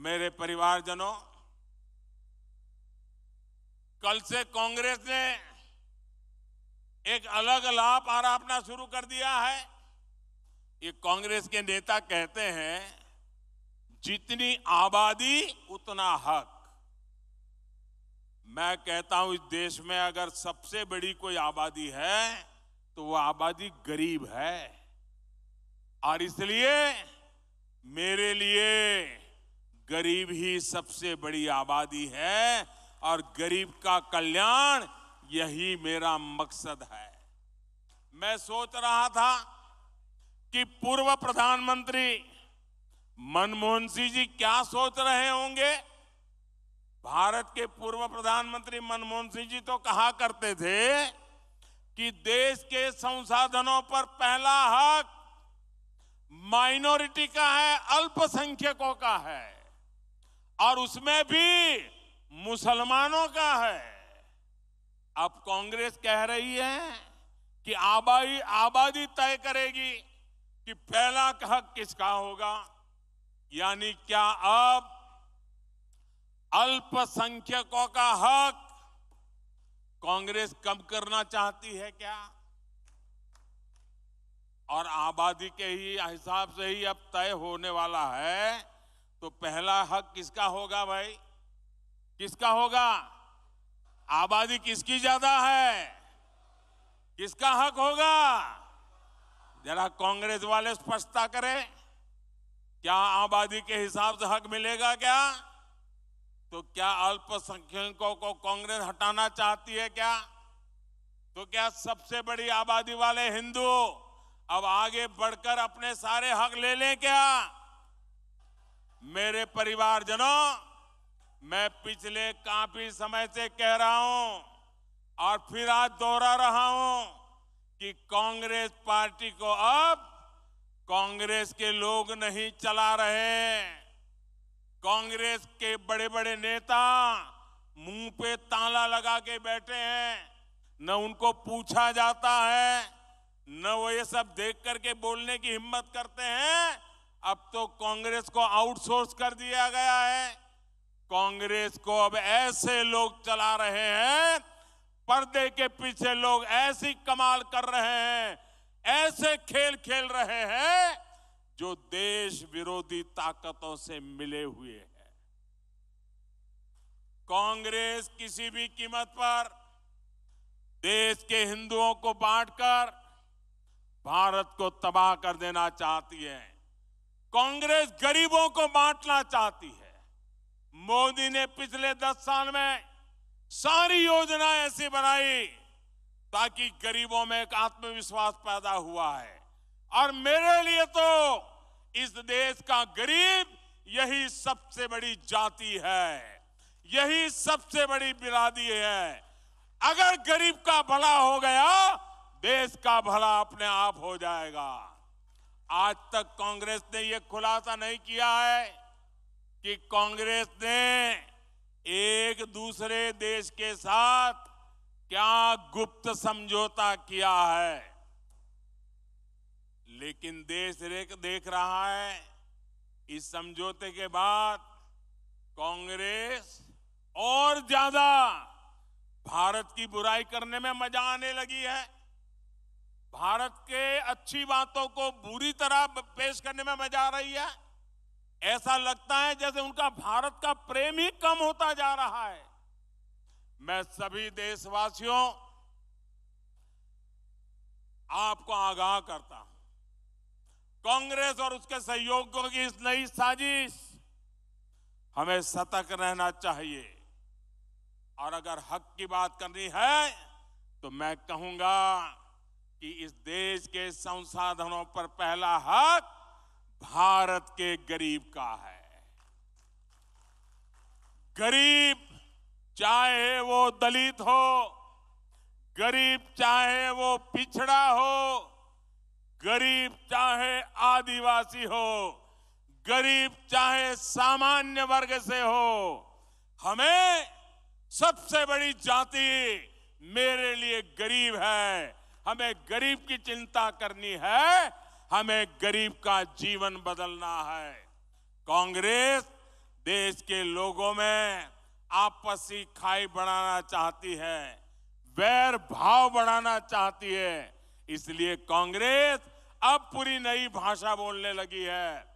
मेरे परिवारजनों, कल से कांग्रेस ने एक अलग लाभ आरोपना शुरू कर दिया है। ये कांग्रेस के नेता कहते हैं, जितनी आबादी उतना हक। मैं कहता हूं, इस देश में अगर सबसे बड़ी कोई आबादी है तो वो आबादी गरीब है, और इसलिए मेरे लिए गरीब ही सबसे बड़ी आबादी है और गरीब का कल्याण यही मेरा मकसद है। मैं सोच रहा था कि पूर्व प्रधानमंत्री मनमोहन सिंह जी क्या सोच रहे होंगे। भारत के पूर्व प्रधानमंत्री मनमोहन सिंह जी तो कहा करते थे कि देश के संसाधनों पर पहला हक माइनॉरिटी का है, अल्पसंख्यकों का है, और उसमें भी मुसलमानों का है। अब कांग्रेस कह रही है कि आबादी तय करेगी कि पहला हक किसका होगा। यानी क्या अब अल्पसंख्यकों का हक कांग्रेस कम करना चाहती है क्या? और आबादी के ही हिसाब से ही अब तय होने वाला है, तो पहला हक किसका होगा भाई? किसका होगा? आबादी किसकी ज्यादा है? किसका हक होगा? जरा कांग्रेस वाले स्पष्टता करें, क्या आबादी के हिसाब से हक मिलेगा क्या? तो क्या अल्पसंख्यकों को कांग्रेस हटाना चाहती है क्या? तो क्या सबसे बड़ी आबादी वाले हिंदू अब आगे बढ़कर अपने सारे हक ले लें क्या? मेरे परिवारजनों, मैं पिछले काफी समय से कह रहा हूं और फिर आज दोहरा रहा हूं कि कांग्रेस पार्टी को अब कांग्रेस के लोग नहीं चला रहे। कांग्रेस के बड़े बड़े नेता मुंह पे ताला लगा के बैठे हैं, न उनको पूछा जाता है, न वो ये सब देख करके बोलने की हिम्मत करते हैं। अब तो कांग्रेस को आउटसोर्स कर दिया गया है। कांग्रेस को अब ऐसे लोग चला रहे हैं, पर्दे के पीछे लोग ऐसी कमाल कर रहे हैं, ऐसे खेल खेल रहे हैं जो देश विरोधी ताकतों से मिले हुए हैं। कांग्रेस किसी भी कीमत पर देश के हिंदुओं को बांटकर भारत को तबाह कर देना चाहती है। कांग्रेस गरीबों को बांटना चाहती है। मोदी ने पिछले 10 साल में सारी योजनाएं ऐसी बनाई ताकि गरीबों में एक आत्मविश्वास पैदा हुआ है। और मेरे लिए तो इस देश का गरीब यही सबसे बड़ी जाति है, यही सबसे बड़ी बिरादरी है। अगर गरीब का भला हो गया, देश का भला अपने आप हो जाएगा। आज तक कांग्रेस ने यह खुलासा नहीं किया है कि कांग्रेस ने एक दूसरे देश के साथ क्या गुप्त समझौता किया है, लेकिन देश देख रहा है इस समझौते के बाद कांग्रेस और ज्यादा भारत की बुराई करने में मजा आने लगी है। भारत के अच्छी बातों को बुरी तरह पेश करने में मजा आ रही है। ऐसा लगता है जैसे उनका भारत का प्रेम ही कम होता जा रहा है। मैं सभी देशवासियों आपको आगाह करता हूं, कांग्रेस और उसके सहयोगियों की इस नई साजिश हमें सतर्क रहना चाहिए। और अगर हक की बात करनी है तो मैं कहूंगा कि इस देश के संसाधनों पर पहला हक भारत के गरीब का है। गरीब चाहे वो दलित हो, गरीब चाहे वो पिछड़ा हो, गरीब चाहे आदिवासी हो, गरीब चाहे सामान्य वर्ग से हो, हमें सबसे बड़ी जाति मेरे लिए गरीब है। हमें गरीब की चिंता करनी है, हमें गरीब का जीवन बदलना है। कांग्रेस देश के लोगों में आपसी खाई बढ़ाना चाहती है, वैर भाव बढ़ाना चाहती है। इसलिए कांग्रेस अब पूरी नई भाषा बोलने लगी है।